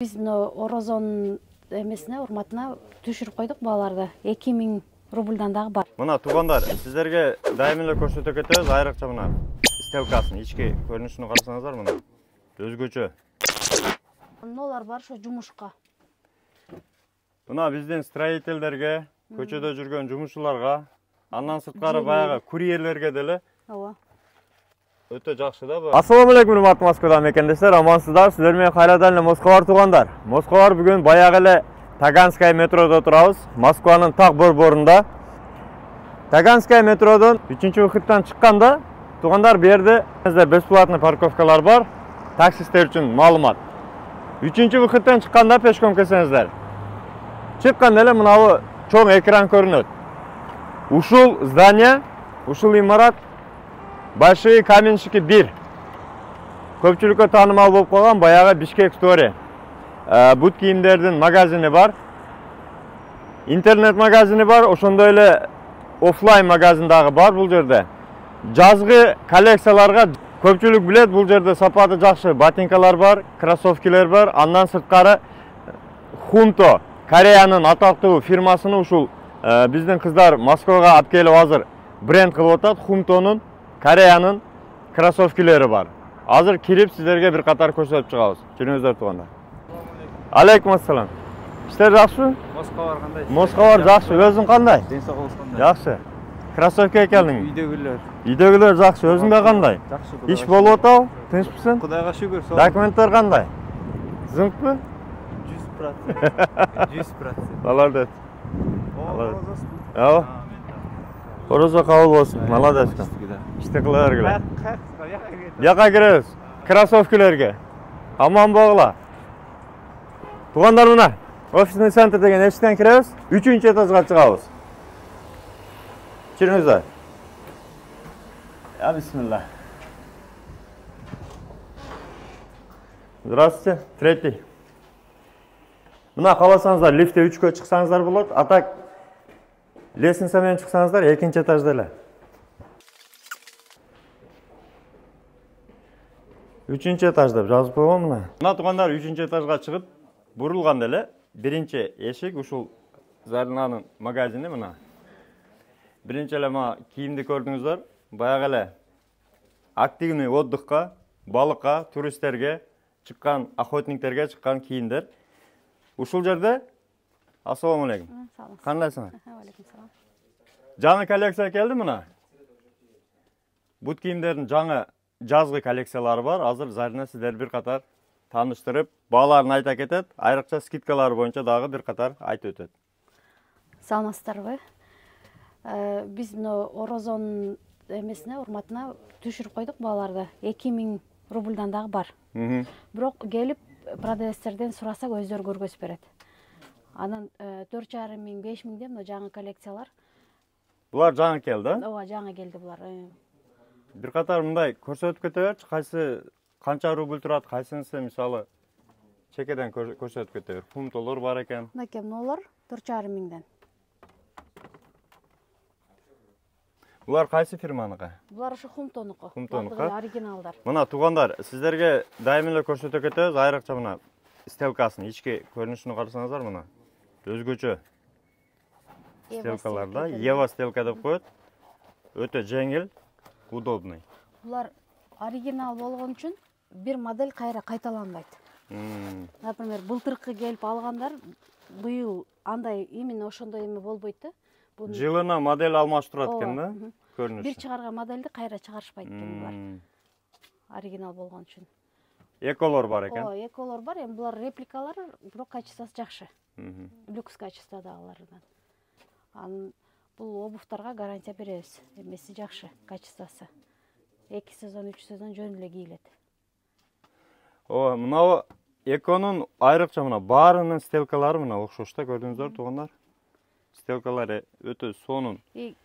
Biz Орозон эмесине урматына түшүрүп койдук бааларды. 2000 рубльдан дагы бар. Мына туугандар, сиздерге дайым эле көрсөтө кетебиз, айрыкча мына стелкасын, ички көрүнүшүнө карасаңыздар мына. Өзгөчө. Нолар бар ошо жумушка. Мына биздин строительдерге, көчөдө жүргөн жумушчуларга, андан сырткары баягы курьерлерге деле Ооба. өтө жакшы да бу. Ассаламу алейкум, урматтуу Москвадан мекендештер, амансыздар. Силер менен кайрадан эле Москва бар туугандар. Москва бар бүгүн баягы эле Таганская метродо турабыз. Москванын так борборунда. Таганская метродон 3-выходтан чыкканда туугандар бу жерде бесплатный парковкалар бар. Таксисттер үчүн маалымат. 3-выходтан чыкканда пешком келсеңиздер. Чыкканда эле мынабу чоң экран көрүнөт. Ушул здание, ушул имарат Большие каменщики 1. Көпчүлүккө таанымал болуп калган баягы Бишкек Стори. Бут кийимдердин магазини бар. Интернет магазини бар, ошондой эле офлайн магазин дагы бар бул жерде. Жазгы коллекцияларга көпчүлүк билет, бул жерде сапаты жакшы ботинкалар бар, кроссовкилер бар. Андан сырткары Хунто, Кореянын атактуу фирмасыны ушул биздин кыздар Москвага алып келип азыр бренд кылып атат. Хунтонун Кореянын кроссовкилери бар. Азыр кирип сиздерге бир катар көрсөтүп чыгабыз. Жүрүңүздөр туугандар. Алейкум ассалам. Иштер жакшыбы? Москва бар кандай? Москва бар жакшы. Өзүң кандай? Ден соолугуңуз кандай? Жакшы. Кроссовка келдиң? Үйдөгүлөр. Үйдөгүлөр жакшы. Өзүңдө кандай? Жакшы. Иш болуп атабы? Тынчпысың? Кудайга шүгүр. Документтер кандай? Зыңкпы? 100%. 100%. Молодец. Ооба. Орозо кабыл болсун. Молодец. İşte kılar güle. Yaka gireriz. Krasovkilerge. Aman boğla. Tuğanlar buna. Ofisinin center degen eşikten kireriz. 3. etajga çıkabız. Kirinizdar. Ya bismillah. Здравствуйте. Третий. Buna kalasanızlar lifte 3'e çıksanızlar bulut. Atak lestница менен çıksanızlar 2. etajda эле. 3 этажда жазып койгон мына. Мына туугандар 3 этажга чыгып, бурулганда эле биринчи эшик ушул Заринанын магазини мына. Биринчи эле мына кийимди көрдүңүздөр. Баягы эле активный отдыхка, балыкка, туристтерге чыккан, охотниктерге чыккан кийимдер. Ушул жерде Ассаламу алейкум. Кандайсыңар? Алейкум салам. Жаңы коллекция келди мына. Бут кийимдердин жаңы жазгы коллекциялары бар. Азыр Зарина сиздер бир катар тааныштырып, бааларын айта кетет. Айрыкча скидкалары боюнча дагы бир катар айтып өтөт. Саламатсыздарбы? Биз Орозон эмесине урматына түшүрүп койдук бааларды. 2000 рубльдан дагы бар. Бирок келип продавецтерден сурасак өздөрү көргөзүп берет. Анан 4500-5000 деп жаңы коллекциялар. Булар жаңы келди, а? Ооба, жаңы келди булар. Бир катар мындай көрсөтүп кетеберчи, кайсы канча рубль турат, кайсынысы мисалы чекеден көрсөтүп кетебер. Фунтолор бар экен. Мынакей нолар 4500ден. Булар кайсы фирманыкы? Булар ошо Хунтонуку. Хунтонуку. Оригиналдар. Мына туугандар, сиздерге дайым эле көрсөтө кетебиз, айрыкча мына стелкасын, ички көрүнүшүнө карасаңыздар мына. Өзгөчө стелкаларда Ева стелка деп коет. Өтө жеңил, удобный. Булар оригинал болгон үчүн бир модель кайра кайталанбайт. Например, былтыркы келип алгандар быйыл андай именно ошондой эме болбойт да. Жылына модель алмаштырат экен да? Көрүнүшү. Бир чыгарган модельди кайра чыгарышпайт экен булар. Оригинал болгон үчүн. Эколор бар экен. Ооба, эколор бар. Эми булар репликалар, бирок качествосы жакшы. Люкс качестводагылардан. Анын бул обувтарга гарантия беребиз. Эмеси жакшы, качествосы. 2 сезон, 3 сезон жөн эле кийилет. Ооба, мына эконун айрыкча мына баарынын стелкалары мына окшош да, көрдүңүздөр туугандар. Стелкалары өтө сонун.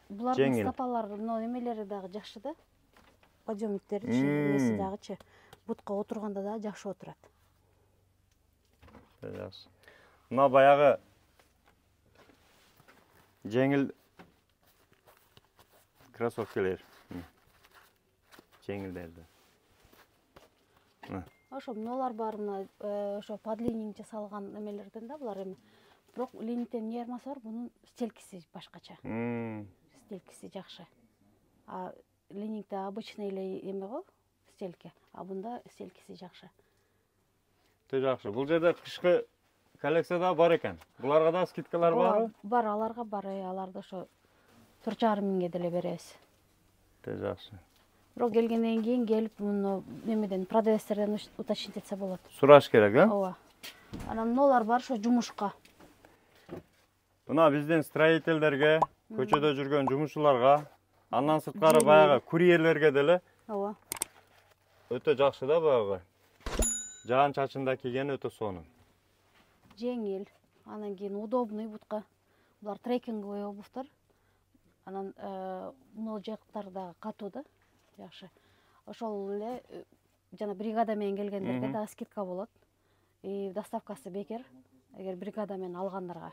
Булардын сапалары, эмелери дагы жакшы да. Подъемниктери, эмеси дагычы. Бутка отурганда да жакшы отурат. Жакшы. Мына баягы жеңил кроссовкалер. Жеңилдерди. Ошо мыналар бар, мына ошо подлининг жасалган немелерден да булар эми. Бирок линингден эмне айырмасы бар, бунун стелкиси башкача. Стелкиси жакшы. А линингде обычный эле эме го, стелки. А бунда стелкиси жакшы. Жакшы. Бул жерде кышкы коллекцияда бар экен. Буларга да скидкалар барбы? Бар, аларга бар. Аларды ошо 4,5 миңге деле беребиз. Жакшы. Бирок келгенден кийин келип муну немеден продавецтерден уточнить этсе болот. Сураш керек, э? Ооба. Анан мыналар бар ошо жумушка. Мына биздин строительдерге, көчөдө жүргөн жумушчуларга, андан сырткары баягы курьерлерге деле Ооба. өтө жакшы да баягы. Жаан чачында кийген өтө сонун. Жеңил, анан кийин удобный бутка. Булар трекинговый обувтар. Анан мына жактар да катуу да, жакшы. Ошол эле жана бригада менен келгендерге да скидка болот. И доставкасы бекер, эгер бригада менен алгандарга.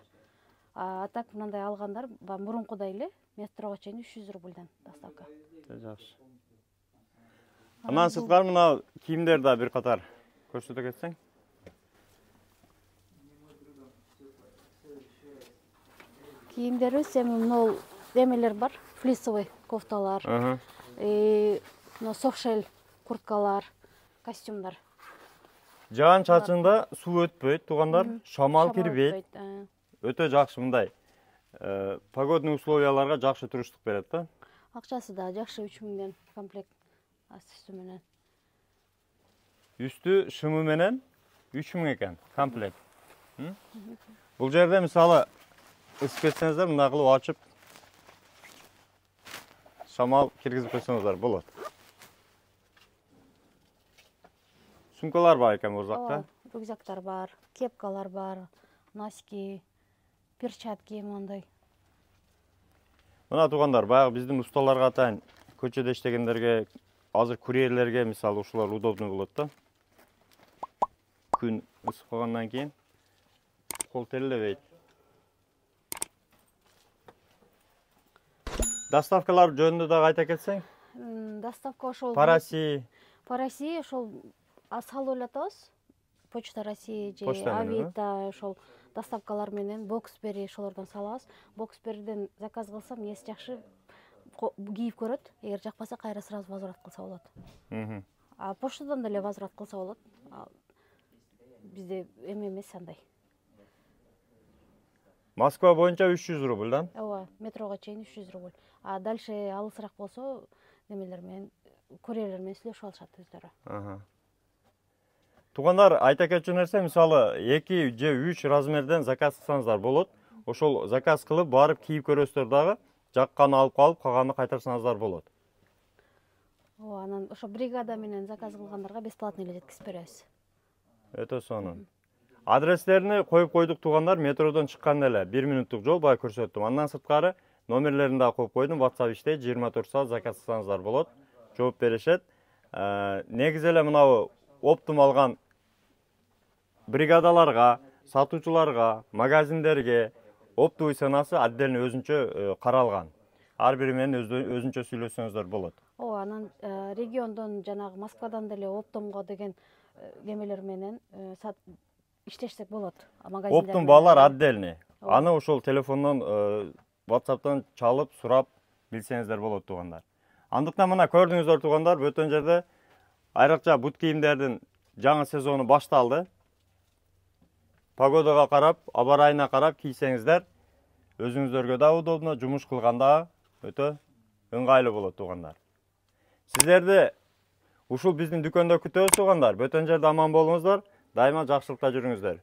А так мындай алгандар мурункудай эле метрого чейин 300 рубльдан доставка. Жакшы. Анан сырткары мына кийимдер да бир катар көрсөтө кетсең. Кийимдерибиз эми мына эмелер бар, флисовый кофталар, мына софшель курткалар, костюмдар. Жаан чачында суу өтпөйт, туугандар, шамал кирбейт. Өтө жакшы мындай. Погодный условияларга жакшы туруштук берет да. Акчасы да жакшы 3 миңден комплект асты менен. Үстү шымы менен 3 миң экен комплект. Бул жерде мисалы ысып кетсеңиздер, мына кылып ачып шамал киргизип койсоңуздар болот. Сумкалар бар экен бул жакта. Рюкзактар бар, кепкалар бар, носки, перчатки мындай. Мына туугандар, баягы биздин усталарга атайын көчөдө иштегендерге, азыр курьерлерге мисалы ушулар удобный болот да. Күн ысып калгандан кийин кол терилебейт. Доставкалар жөнүндө да айта кетсең? Доставка ошол По России ошол салып элатабыз. Почта России же Авито ошол доставкалар менен Боксбери ошолордон салабыз. Боксбериден заказ кылсам, эси жакшы кийип көрөт. Эгер жакпаса, кайра сразу возврат кылса болот. А поштадан деле возврат кылса болот. Бизде эме эмес андай. Москва боюнча 300 рубльдан? Ооба, метрого чейин 300 рубль. А дальше алысыраак болсо, немелер менен, курьерлер менен сүйлөшүп алышат өздөрү. Туугандар, айта кетчү нерсе, мисалы 2 же 3 размерден заказ кылсаңыздар болот. Ошол заказ кылып барып кийип көрөсүздөр дагы, жакканы алып калып, калганын кайтарсаңыздар болот. Ооба, анан ошо бригада менен заказ кылгандарга бесплатно эле жеткизип беребиз. Өтө сонун. Адрестерини коюп койдук туугандар, метродон чыкканда эле 1 минуттук жол бай көрсөттүм. Андан сырткары номерлерин да коюп койдум. WhatsApp иштейт, 24 саат заказ кылсаңыздар болот. Жооп беришет. Негизи эле мынау оптум алган бригадаларга, сатуучуларга, магазиндерге оптовый ценасы отдельно өзүнчө каралган. Ар бири менен өзүнчө сүйлөшсөңүздөр болот. Ооба, анан региондон жанагы Москвадан деле оптомго деген эмелер менен иштешсек болот. Оптум баалар отдельный. Аны ошол телефондон, WhatsApp'тан чалып, сурап билсеңиздер болот туугандар. Андыктан мына көрдүңүздөр туугандар, бөтөн жерде айрыкча бут кийимдердин жаңы сезону башталды. Погодага карап, аба райына карап кийсеңиздер, өзүңүздөргө да удобно, жумуш кылганда өтө ыңгайлуу болот туугандар. Сиздерди ушул биздин дүкөндө күтөбүз туугандар. Бөтөн жерде аман болуңуздар, дайыма жакшылыкта жүрүңүздөр.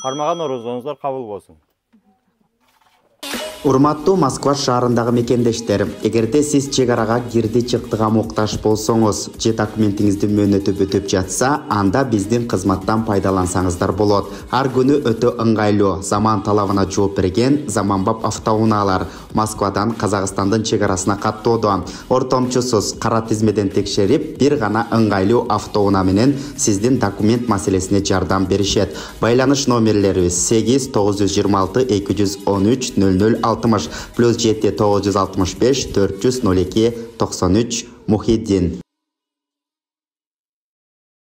Кармаган орозоңуздар кабыл болсун. Урматтуу Москва шаарындагы мекендештер, эгерде сиз чек арага кирди чыктыга муктаж болсоңуз, же документиңизди мөөнөтүп өтүп жатса, анда биздин кызматтан пайдалансаңыздар болот. Ар күнү өтө ыңгайлуу, заман талабына жооп берген заманбап автоунаалар Москвадан Казакстандын чек арасына каттоодо. Ортомчусуз кара тизмеден текшерип, бир гана ыңгайлуу автоунаа менен сиздин документ маселесине жардам беришет. Байланыш номерлерибиз 8 926 213 00 60 +7 965 402 93 Мухиддин.